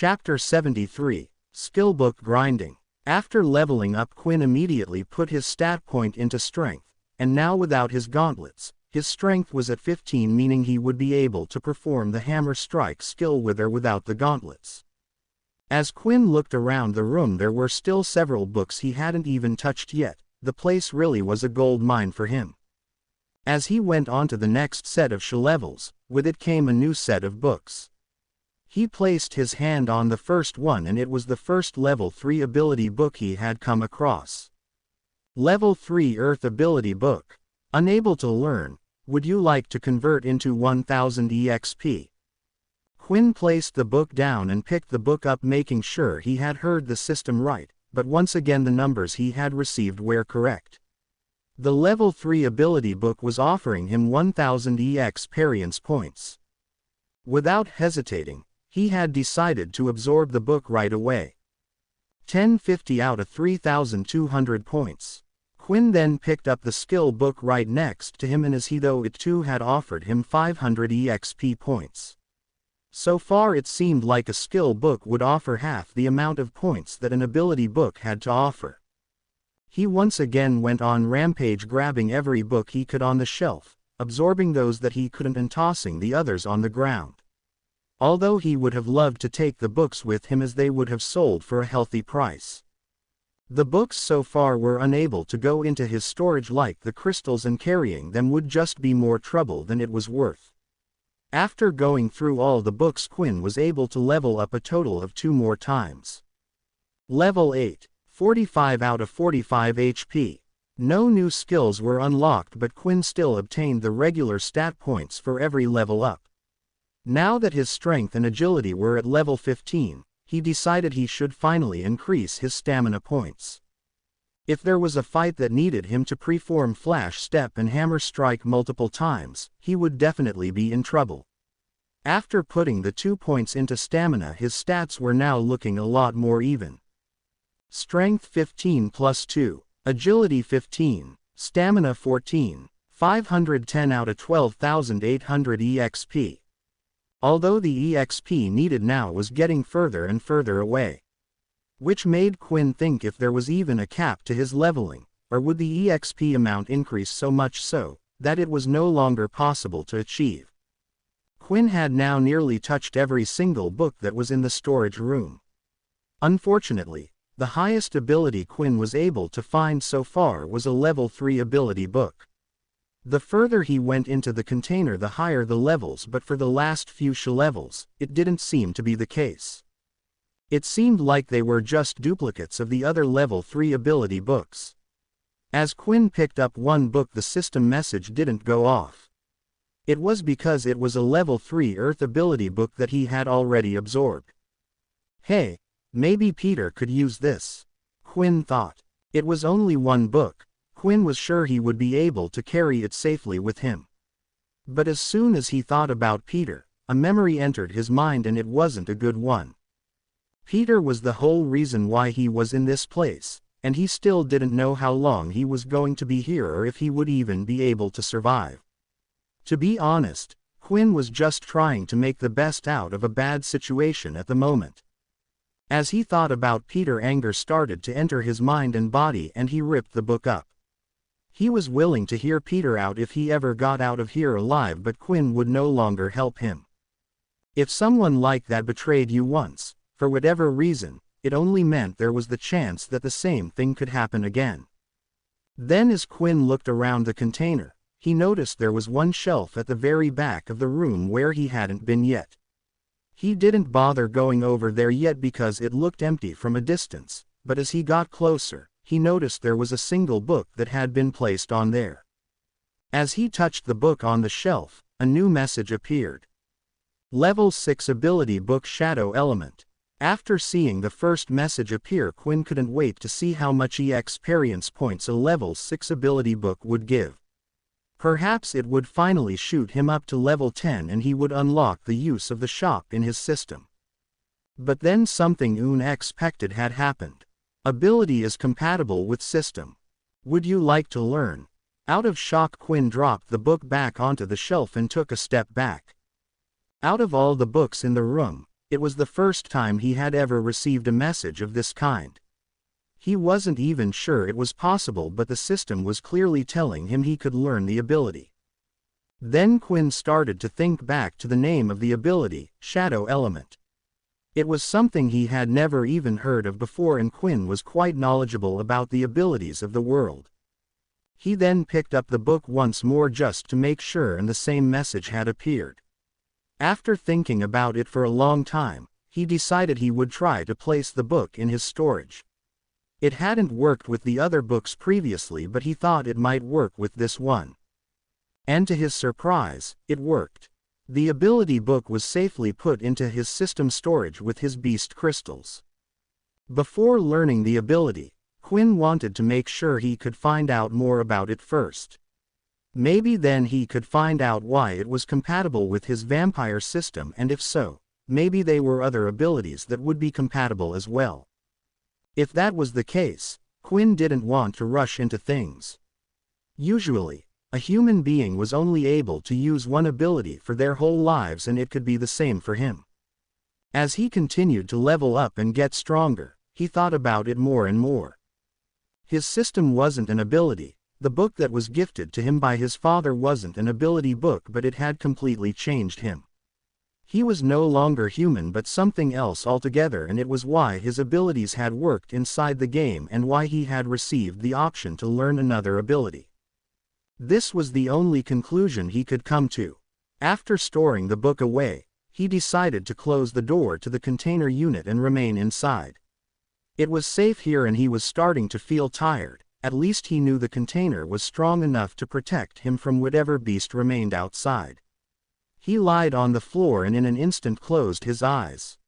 Chapter 73, Skillbook Grinding. After leveling up, Quinn immediately put his stat point into strength, and now without his gauntlets, his strength was at 15, meaning he would be able to perform the hammer strike skill with or without the gauntlets. As Quinn looked around the room, there were still several books he hadn't even touched yet. The place really was a gold mine for him. As he went on to the next set of levels, with it came a new set of books. He placed his hand on the first one, and it was the first level 3 ability book he had come across. Level 3 Earth Ability Book. Unable to learn. Would you like to convert into 1000 EXP? Quinn placed the book down and picked the book up, making sure he had heard the system right, but once again the numbers he had received were correct. The level 3 ability book was offering him 1000 experience points. Without hesitating, he had decided to absorb the book right away. 1050 out of 3200 points. Quinn then picked up the skill book right next to him, and as though it too had offered him 500 EXP points. So far it seemed like a skill book would offer half the amount of points that an ability book had to offer. He once again went on rampage, grabbing every book he could on the shelf, absorbing those that he couldn't and tossing the others on the ground. Although he would have loved to take the books with him, as they would have sold for a healthy price. The books so far were unable to go into his storage like the crystals, and carrying them would just be more trouble than it was worth. After going through all the books, Quinn was able to level up a total of 2 more times. Level 8, 45 out of 45 HP. No new skills were unlocked, but Quinn still obtained the regular stat points for every level up. Now that his strength and agility were at level 15, he decided he should finally increase his stamina points. If there was a fight that needed him to perform flash step and hammer strike multiple times, he would definitely be in trouble. After putting the 2 points into stamina, his stats were now looking a lot more even. Strength 15 plus 2, agility 15, stamina 14, 510 out of 12,800 EXP. Although the EXP needed now was getting further and further away. Which made Quinn think if there was even a cap to his leveling, or would the EXP amount increase so much so that it was no longer possible to achieve. Quinn had now nearly touched every single book that was in the storage room. Unfortunately, the highest ability Quinn was able to find so far was a level 3 ability book. The further he went into the container, the higher the levels, but for the last few levels, it didn't seem to be the case. It seemed like they were just duplicates of the other level 3 ability books. As Quinn picked up one book, the system message didn't go off. It was because it was a level 3 Earth ability book that he had already absorbed. Hey, maybe Peter could use this, Quinn thought. It was only one book. Quinn was sure he would be able to carry it safely with him. But as soon as he thought about Peter, a memory entered his mind, and it wasn't a good one. Peter was the whole reason why he was in this place, and he still didn't know how long he was going to be here or if he would even be able to survive. To be honest, Quinn was just trying to make the best out of a bad situation at the moment. As he thought about Peter, anger started to enter his mind and body, and he ripped the book up. He was willing to hear Peter out if he ever got out of here alive, but Quinn would no longer help him. If someone like that betrayed you once, for whatever reason, it only meant there was the chance that the same thing could happen again. Then as Quinn looked around the container, he noticed there was one shelf at the very back of the room where he hadn't been yet. He didn't bother going over there yet because it looked empty from a distance, but as he got closer, he noticed there was a single book that had been placed on there. As he touched the book on the shelf, a new message appeared. Level 6 Ability Book Shadow Element. After seeing the first message appear, Quinn couldn't wait to see how much experience points a level 6 ability book would give. Perhaps it would finally shoot him up to level 10 and he would unlock the use of the shop in his system. But then something unexpected had happened. Ability is compatible with system. Would you like to learn? Out of shock, Quinn dropped the book back onto the shelf and took a step back. Out of all the books in the room, It was the first time he had ever received a message of this kind. He wasn't even sure it was possible, but the system was clearly telling him he could learn the ability. Then Quinn started to think back to the name of the ability, Shadow Element. It was something he had never even heard of before, and Quinn was quite knowledgeable about the abilities of the world. He then picked up the book once more just to make sure, and the same message had appeared. After thinking about it for a long time, he decided he would try to place the book in his storage. It hadn't worked with the other books previously, but he thought it might work with this one. And to his surprise, it worked. The ability book was safely put into his system storage with his beast crystals. Before learning the ability, Quinn wanted to make sure he could find out more about it first. Maybe then he could find out why it was compatible with his vampire system, and if so, maybe there were other abilities that would be compatible as well. If that was the case, Quinn didn't want to rush into things. Usually, a human being was only able to use one ability for their whole lives, and it could be the same for him. As he continued to level up and get stronger, he thought about it more and more. His system wasn't an ability. The book that was gifted to him by his father wasn't an ability book, but it had completely changed him. He was no longer human but something else altogether, and it was why his abilities had worked inside the game and why he had received the option to learn another ability. This was the only conclusion he could come to. After storing the book away, he decided to close the door to the container unit and remain inside. It was safe here, and he was starting to feel tired. At least he knew the container was strong enough to protect him from whatever beast remained outside. He lied on the floor and in an instant closed his eyes.